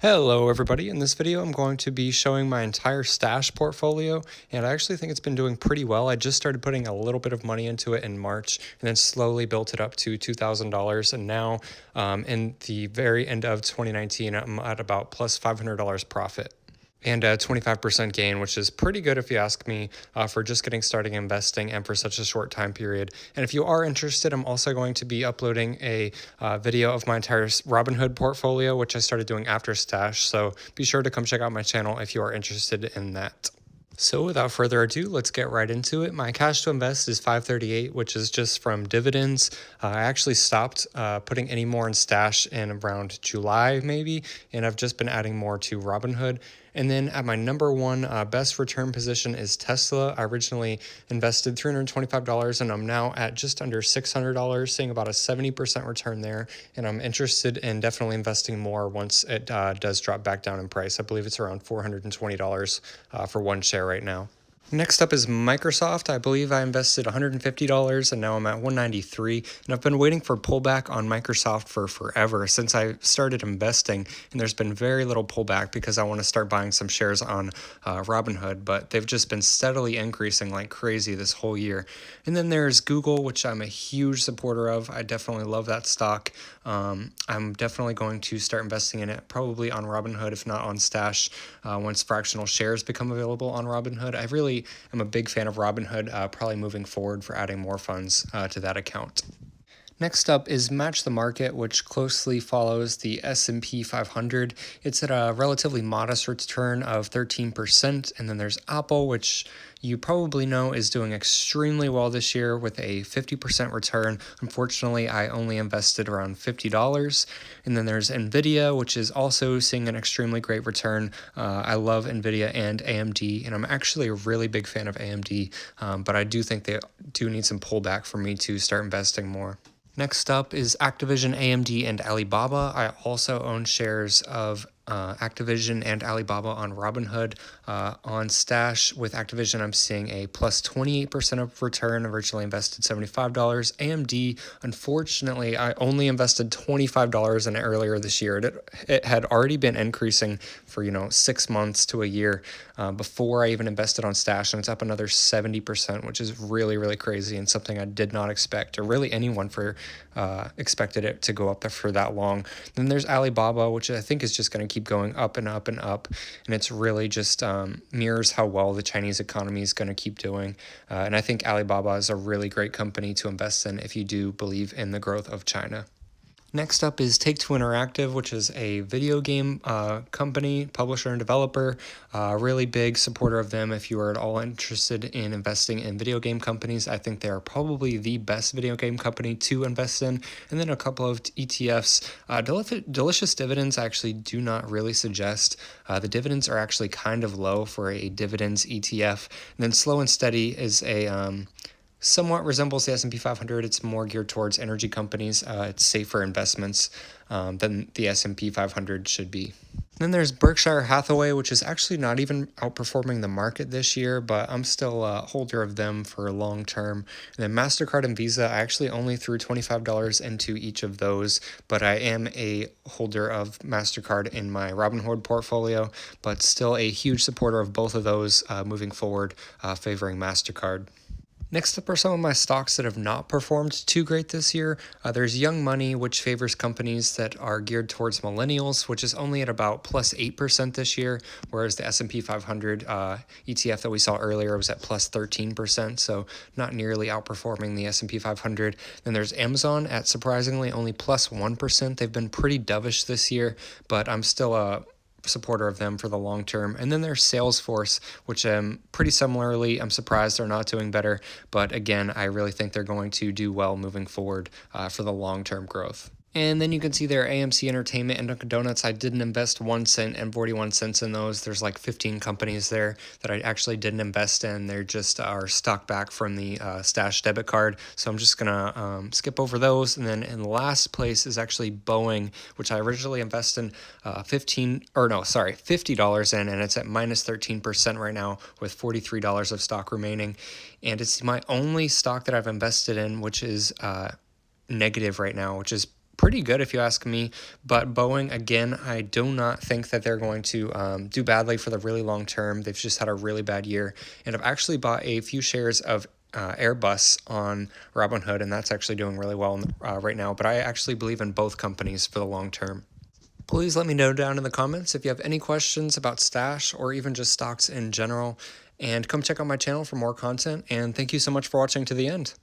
Hello everybody, in this video I'm going to be showing my entire stash portfolio, and I actually think it's been doing pretty well. I just started putting a little bit of money into it in March and then slowly built it up to $2,000, and now in the very end of 2019 I'm at about plus $500 profit and a 25% gain, which is pretty good if you ask me, for just getting started investing and for such a short time period. And if you are interested, I'm also going to be uploading a video of my entire Robinhood portfolio, which I started doing after stash. So be sure to come check out my channel if you are interested in that. So without further ado, let's get right into it. My cash to invest is $538, which is just from dividends. I actually stopped putting any more in stash in around July maybe, and I've just been adding more to Robinhood. And then at my number one best return position is Tesla. I originally invested $325 and I'm now at just under $600, seeing about a 70% return there. And I'm interested in definitely investing more once it does drop back down in price. I believe it's around $420 for one share right now. Next up is Microsoft. I believe I invested $150 and now I'm at $193. And I've been waiting for pullback on Microsoft for forever since I started investing. And there's been very little pullback because I want to start buying some shares on Robinhood, but they've just been steadily increasing like crazy this whole year. And then there's Google, which I'm a huge supporter of. I definitely love that stock. I'm definitely going to start investing in it, probably on Robinhood, if not on Stash, once fractional shares become available on Robinhood. I really am a big fan of Robinhood, probably moving forward for adding more funds to that account. Next up is Match the Market, which closely follows the S&P 500. It's at a relatively modest return of 13%. And then there's Apple, which you probably know is doing extremely well this year with a 50% return. Unfortunately, I only invested around $50. And then there's Nvidia, which is also seeing an extremely great return. I love Nvidia and AMD, and I'm actually a really big fan of AMD, but I do think they do need some pullback for me to start investing more. Next up is Activision AMD and Alibaba. I also own shares of Activision and Alibaba on Robinhood. On Stash with Activision, I'm seeing a plus 28% of return. Originally invested $75. AMD, unfortunately, I only invested $25 in it earlier this year. It had already been increasing for 6 months to a year before I even invested on Stash, and it's up another 70%, which is really, really crazy and something I did not expect, or really anyone expected it to go up there for that long. Then there's Alibaba, which I think is just going to keep going up and up and up, and it's really just mirrors how well the Chinese economy is going to keep doing, and I think Alibaba is a really great company to invest in if you do believe in the growth of China. Next up is TakeTwo Interactive, which is a video game company, publisher, and developer. Really big supporter of them if you are at all interested in investing in video game companies. I think they are probably the best video game company to invest in. And then a couple of ETFs. Delicious dividends I actually do not really suggest. The dividends are actually kind of low for a dividends ETF. And then Slow and Steady is a somewhat resembles the S&P 500. It's more geared towards energy companies. It's safer investments than the S&P 500 should be. Then there's Berkshire Hathaway, which is actually not even outperforming the market this year, but I'm still a holder of them for long term. And then MasterCard and Visa, I actually only threw $25 into each of those, but I am a holder of MasterCard in my Robinhood portfolio, but still a huge supporter of both of those moving forward, favoring MasterCard. Next up are some of my stocks that have not performed too great this year. There's Young Money, which favors companies that are geared towards millennials, which is only at about plus 8% this year, whereas the S&P 500 ETF that we saw earlier was at plus 13%, so not nearly outperforming the S&P 500. Then there's Amazon at surprisingly only plus 1%. They've been pretty dovish this year, but I'm still a supporter of them for the long term. And then there's Salesforce, which pretty similarly, I'm surprised they're not doing better, but again, I really think they're going to do well moving forward for the long-term growth. And then you can see there AMC Entertainment and Dunkin' Donuts. I didn't invest 1 cent and 41 cents in those. There's like 15 companies there that I actually didn't invest in. They're just are stock back from the Stash debit card. So I'm just gonna skip over those. And then in last place is actually Boeing, which I originally invested in $50 in, and it's at minus 13% right now with $43 of stock remaining. And it's my only stock that I've invested in, which is negative right now, which is pretty good if you ask me. But Boeing, again, I do not think that they're going to do badly for the really long term. They've just had a really bad year. And I've actually bought a few shares of Airbus on Robinhood, and that's actually doing really well right now. But I actually believe in both companies for the long term. Please let me know down in the comments if you have any questions about Stash or even just stocks in general. And come check out my channel for more content. And thank you so much for watching to the end.